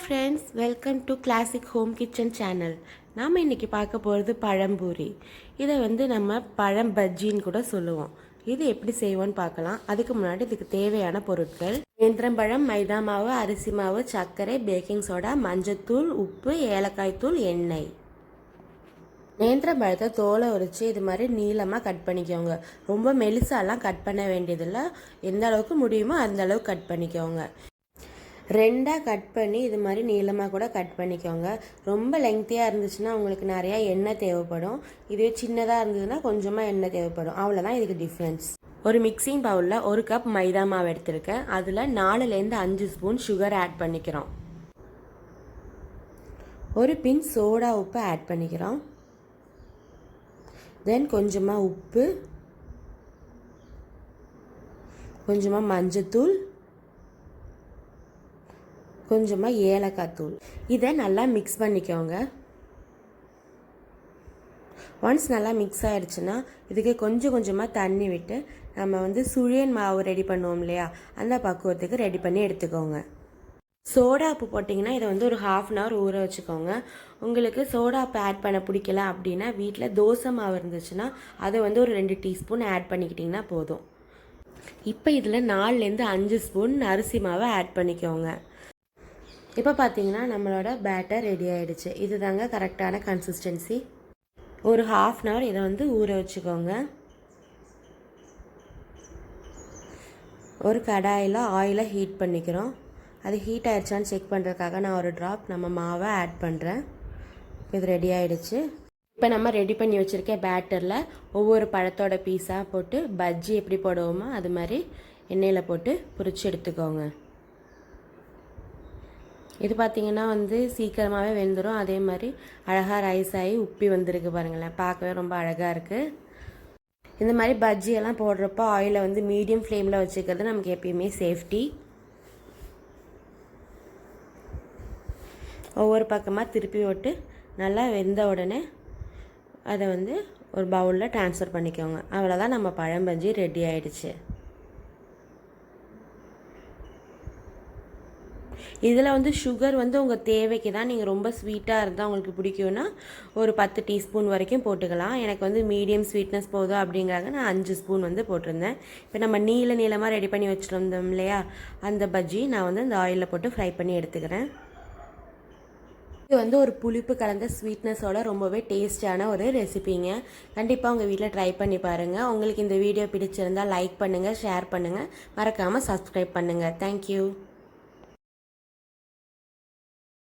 Friends, welcome to classic home kitchen channel. நாம் இன்றைக்கி பார்க்க போகிறது பழம்பூரி. இதை நம்ம பழம் பஜ்ஜின்னு கூட சொல்லுவோம். இது எப்படி செய்வோன்னு பார்க்கலாம். அதுக்கு முன்னாடி இதுக்கு தேவையான பொருட்கள்: நேந்திரம் பழம், மைதா மாவு, அரிசி மாவு, சர்க்கரை, பேக்கிங் சோடா, மஞ்சத்தூள், உப்பு, ஏலக்காய் தூள், எண்ணெய். நேந்திரம் பழத்தை தோலை உரித்து இது மாதிரி நீளமாக கட் பண்ணிக்கோங்க. ரொம்ப மெலிசாலாம் கட் பண்ண வேண்டியதில்லை. எந்த அளவுக்கு முடியுமோ அந்த அளவுக்கு கட் பண்ணிக்கோங்க. ரெண்டாக கட் பண்ணி இது மாதிரி நீளமாக கூட கட் பண்ணிக்கோங்க. ரொம்ப லெங்க்த்தியாக இருந்துச்சுன்னா உங்களுக்கு நிறையா எண்ணெய் தேவைப்படும். இதுவே சின்னதாக இருந்ததுன்னா கொஞ்சமாக எண்ணெய் தேவைப்படும். அவ்வளோதான் இதுக்கு டிஃப்ரென்ஸ். ஒரு மிக்சிங் பவுலில் 1 கப் மைதா மாவு எடுத்திருக்கேன். அதில் 4லேருந்து 5 ஸ்பூன் சுகர் ஆட் பண்ணிக்கிறோம். ஒரு பின் சோடா உப்பு ஆட் பண்ணிக்கிறோம். தென் கொஞ்சமாக உப்பு, கொஞ்சமாக மஞ்சத்தூள், கொஞ்சமாக ஏலக்காய் தூள். இதை நல்லா மிக்ஸ் பண்ணிக்கோங்க. ஒன்ஸ் நல்லா மிக்ஸ் ஆகிடுச்சுன்னா இதுக்கு கொஞ்சம் கொஞ்சமாக தண்ணி விட்டு நம்ம சுழியன் மாவு ரெடி பண்ணுவோம் இல்லையா, அந்த பக்குவத்துக்கு ரெடி பண்ணி எடுத்துக்கோங்க. சோடா உப்பு போட்டிங்கன்னா இதை ஒரு 1/2 hour ஊற வச்சுக்கோங்க. உங்களுக்கு சோடா உப்பு ஆட் பண்ண பிடிக்கல அப்படின்னா வீட்டில் தோசை மாவு இருந்துச்சுன்னா அதை ஒரு 2 டீஸ்பூன் ஆட் பண்ணிக்கிட்டிங்கன்னா போதும். இப்போ இதில் 4லேருந்து 5 ஸ்பூன் அரிசி மாவை ஆட் பண்ணிக்கோங்க. இப்போ பார்த்தீங்கன்னா நம்மளோட பேட்டர் ரெடி ஆகிடுச்சு. இது தாங்க கரெக்டான கன்சிஸ்டன்சி. ஒரு 1/2 hour இதை ஊற வச்சுக்கோங்க. ஒரு கடாயில் ஆயிலை ஹீட் பண்ணிக்கிறோம். அது ஹீட் ஆகிடுச்சான்னு செக் பண்ணுறதுக்காக நான் ஒரு ட்ராப் நம்ம மாவை ஆட் பண்ணுறேன். இது ரெடி ஆகிடுச்சு. இப்போ நம்ம ரெடி பண்ணி வச்சுருக்க பேட்டரில் ஒவ்வொரு பழத்தோட பீஸாக போட்டு பஜ்ஜி எப்படி போடுவோமோ அது மாதிரி எண்ணெயில் போட்டு பொரிச்சு எடுத்துக்கோங்க. இது பார்த்திங்கன்னா சீக்கிரமாகவே வெந்துடும். அதே மாதிரி அழகாக ரைஸ் ஆகி உப்பி வந்திருக்கு பாருங்களேன். பார்க்கவே ரொம்ப அழகாக இருக்குது. இந்த மாதிரி பஜ்ஜியெல்லாம் போடுறப்போ ஆயிலை மீடியம் ஃப்ளேமில் வச்சுக்கிறது நமக்கு எப்பயுமே சேஃப்டி. ஒவ்வொரு பக்கமாக திருப்பி விட்டு நல்லா வெந்த உடனே அதை ஒரு பவுலில் ட்ரான்ஸ்ஃபர் பண்ணிக்கோங்க. அவ்வளோதான், நம்ம பழம் பஜ்ஜி ரெடி ஆகிடுச்சு. இதில் சுகர் உங்கள் தேவைக்கு தான். நீங்கள் ரொம்ப ஸ்வீட்டாக இருந்தால் உங்களுக்கு பிடிக்கும்னா ஒரு 10 டீஸ்பூன் வரைக்கும் போட்டுக்கலாம். எனக்கு மீடியம் ஸ்வீட்னஸ் போதும் அப்படிங்கிறாங்க, நான் 5 ஸ்பூன் போட்டிருந்தேன். இப்போ நம்ம நீளமாக ரெடி பண்ணி வச்சுருந்தோம் இல்லையா, அந்த பஜ்ஜி நான் இந்த ஆயிலில் போட்டு ஃப்ரை பண்ணி எடுத்துக்கிறேன். இது ஒரு புளிப்பு கலந்த ஸ்வீட்னஸோட ரொம்பவே டேஸ்டான ஒரு ரெசிபிங்க. கண்டிப்பாக உங்கள் வீட்டில் ட்ரை பண்ணி பாருங்கள். உங்களுக்கு இந்த வீடியோ பிடிச்சிருந்தால் லைக் பண்ணுங்கள், ஷேர் பண்ணுங்கள், மறக்காமல் சப்ஸ்கிரைப் பண்ணுங்கள். தேங்க்யூ.